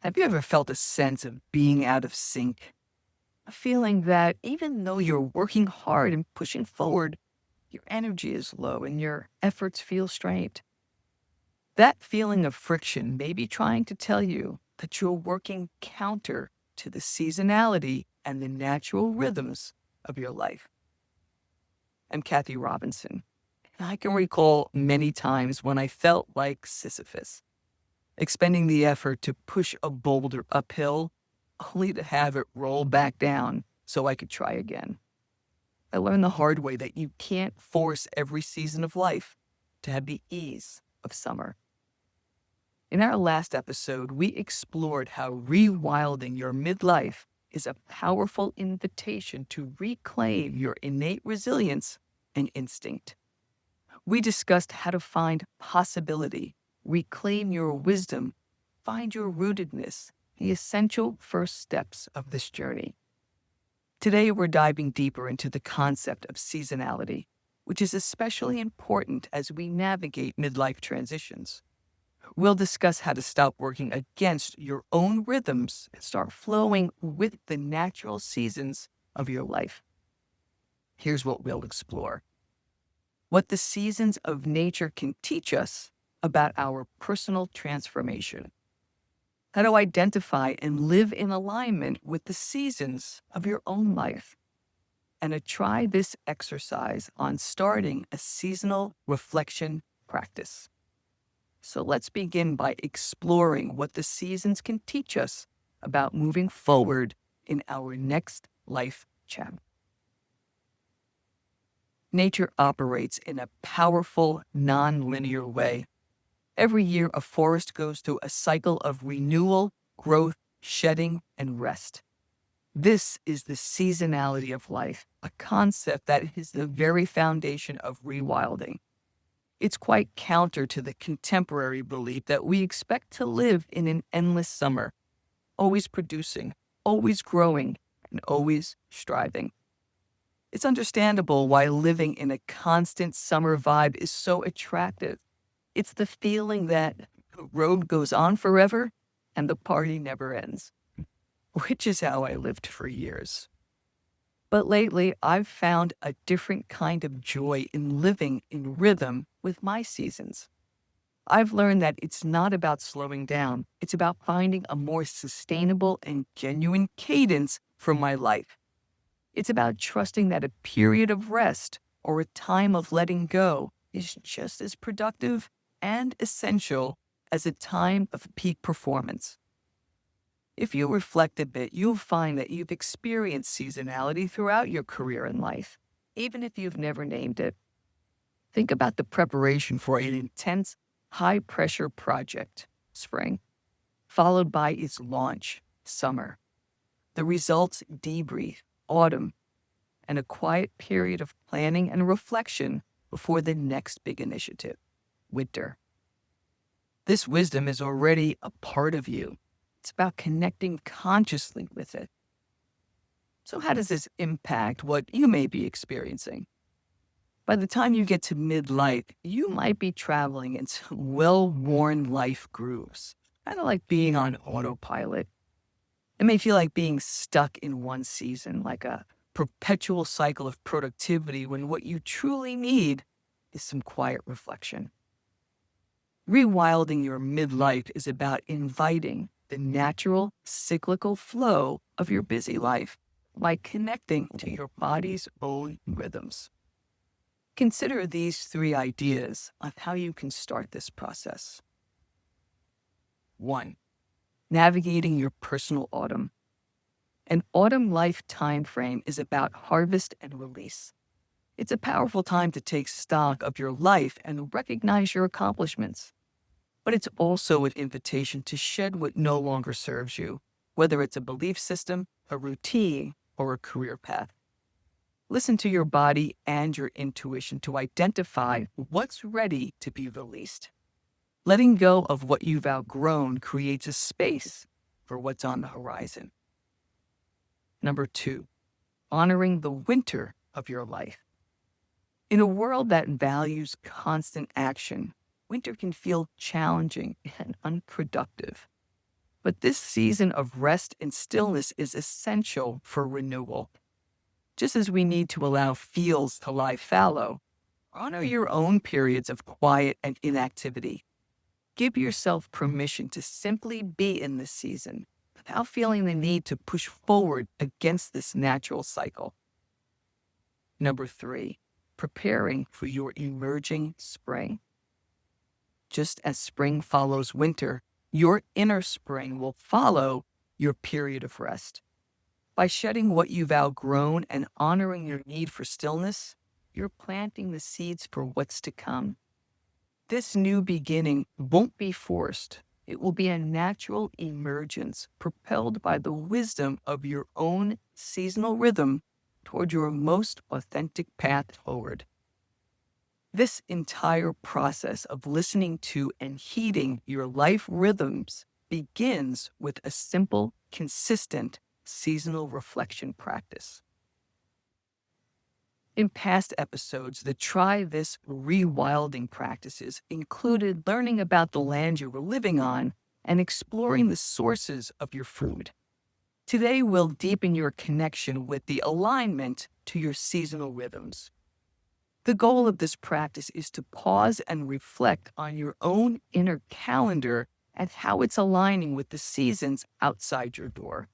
Have you ever felt a sense of being out of sync? A feeling that even though you're working hard and pushing forward, your energy is low and your efforts feel strained. That feeling of friction may be trying to tell you that you're working counter to the seasonality and the natural rhythms of your life. I'm Kathy Robinson, and I can recall many times when I felt like Sisyphus, expending the effort to push a boulder uphill only to have it roll back down so I could try again. I learned the hard way that you can't force every season of life to have the ease of summer. In our last episode, we explored how rewilding your midlife is a powerful invitation to reclaim your innate resilience and instinct. We discussed how to find possibility, reclaim your wisdom, find your rootedness, the essential first steps of this journey. Today, we're diving deeper into the concept of seasonality, which is especially important as we navigate midlife transitions. We'll discuss how to stop working against your own rhythms and start flowing with the natural seasons of your life. Here's what we'll explore: what the seasons of nature can teach us about our personal transformation, how to identify and live in alignment with the seasons of your own life, and to try this exercise on starting a seasonal reflection practice. So let's begin by exploring what the seasons can teach us about moving forward in our next life chapter. Nature operates in a powerful, non-linear way. Every year, a forest goes through a cycle of renewal, growth, shedding, and rest. This is the seasonality of life, a concept that is the very foundation of rewilding. It's quite counter to the contemporary belief that we expect to live in an endless summer, always producing, always growing, and always striving. It's understandable why living in a constant summer vibe is so attractive. It's the feeling that the road goes on forever and the party never ends, which is how I lived for years. But lately, I've found a different kind of joy in living in rhythm with my seasons. I've learned that it's not about slowing down. It's about finding a more sustainable and genuine cadence for my life. It's about trusting that a period of rest or a time of letting go is just as productive and essential as a time of peak performance. If you reflect a bit, you'll find that you've experienced seasonality throughout your career and life, even if you've never named it. Think about the preparation for an intense, high-pressure project, spring, followed by its launch, summer. The results, debrief, autumn, and a quiet period of planning and reflection before the next big initiative, winter. This wisdom is already a part of you. It's about connecting consciously with it. So how does this impact what you may be experiencing? By the time you get to midlife, you might be traveling in some well-worn life grooves, kind of like being on autopilot. It may feel like being stuck in one season, like a perpetual cycle of productivity, when what you truly need is some quiet reflection. Rewilding your midlife is about inviting the natural cyclical flow of your busy life by connecting to your body's own rhythms. Consider these three ideas on how you can start this process. 1. Navigating your personal autumn. An autumn life time frame is about harvest and release. It's a powerful time to take stock of your life and recognize your accomplishments. But it's also an invitation to shed what no longer serves you, whether it's a belief system, a routine, or a career path. Listen to your body and your intuition to identify what's ready to be released. Letting go of what you've outgrown creates a space for what's on the horizon. 2, honoring the winter of your life. In a world that values constant action, winter can feel challenging and unproductive. But this season of rest and stillness is essential for renewal. Just as we need to allow fields to lie fallow, honor your own periods of quiet and inactivity. Give yourself permission to simply be in this season without feeling the need to push forward against this natural cycle. Number 3, preparing for your emerging spring. Just as spring follows winter, your inner spring will follow your period of rest. By shedding what you've outgrown and honoring your need for stillness, you're planting the seeds for what's to come. This new beginning won't be forced. It will be a natural emergence propelled by the wisdom of your own seasonal rhythm toward your most authentic path forward. This entire process of listening to and heeding your life rhythms begins with a simple, consistent seasonal reflection practice. In past episodes, the Try This Rewilding practices included learning about the land you were living on and exploring the sources of your food. Today, we'll deepen your connection with the alignment to your seasonal rhythms. The goal of this practice is to pause and reflect on your own inner calendar and how it's aligning with the seasons outside your door.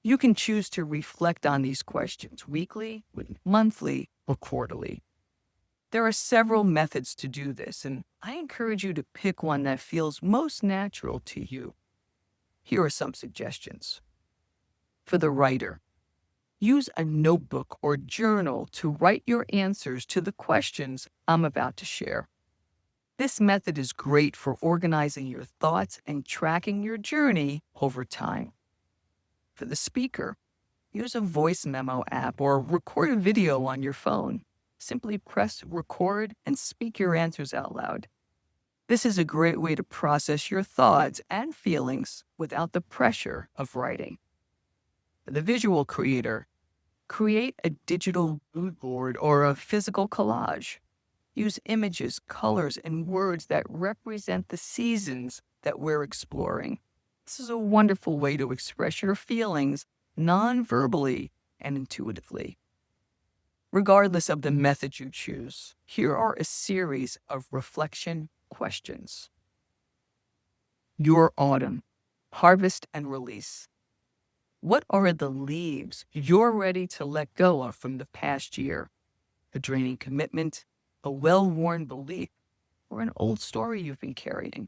You can choose to reflect on these questions weekly, monthly, or quarterly. There are several methods to do this, and I encourage you to pick one that feels most natural to you. Here are some suggestions. For the writer, use a notebook or journal to write your answers to the questions I'm about to share. This method is great for organizing your thoughts and tracking your journey over time. For the speaker, use a voice memo app or record a video on your phone. Simply press record and speak your answers out loud. This is a great way to process your thoughts and feelings without the pressure of writing. For the visual creator, create a digital mood board or a physical collage. Use images, colors, and words that represent the seasons that we're exploring. This is a wonderful way to express your feelings non-verbally and intuitively. Regardless of the method you choose, here are a series of reflection questions. Your autumn, harvest and release. What are the leaves you're ready to let go of from the past year? A draining commitment, a well-worn belief, or an old story you've been carrying?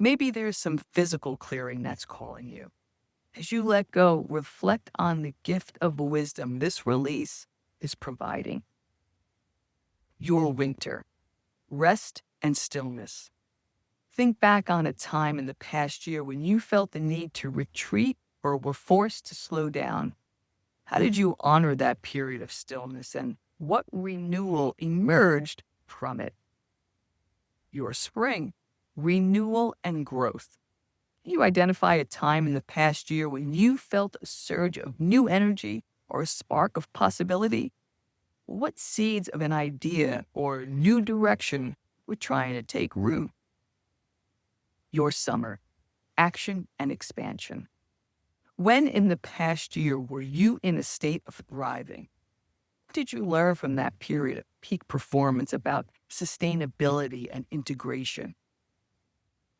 Maybe there's some physical clearing that's calling you. As you let go, reflect on the gift of wisdom this release is providing. Your winter, rest and stillness. Think back on a time in the past year when you felt the need to retreat or were forced to slow down. How did you honor that period of stillness, and what renewal emerged from it? Your spring, renewal and growth. You identify a time in the past year when you felt a surge of new energy or a spark of possibility. What seeds of an idea or new direction were trying to take root? Your summer, action and expansion. When in the past year were you in a state of thriving? What did you learn from that period of peak performance about sustainability and integration?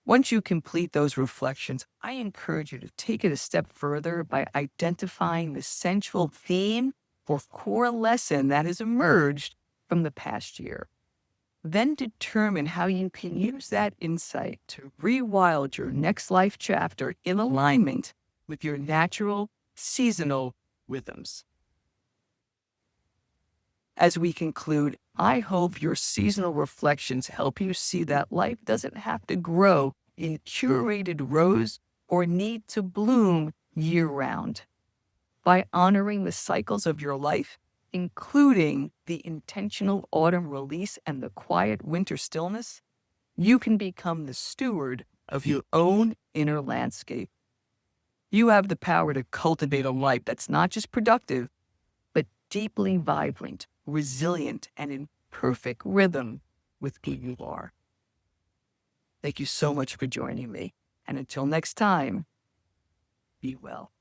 Once you complete those reflections, I encourage you to take it a step further by identifying the central theme or core lesson that has emerged from the past year. Then determine how you can use that insight to rewild your next life chapter in alignment with your natural, seasonal rhythms. As we conclude, I hope your seasonal reflections help you see that life doesn't have to grow in curated rows or need to bloom year-round. By honoring the cycles of your life, including the intentional autumn release and the quiet winter stillness, you can become the steward of your own inner landscape. You have the power to cultivate a life that's not just productive, but deeply vibrant, resilient, and in perfect rhythm with who you are. Thank you so much for joining me. And until next time, Be well.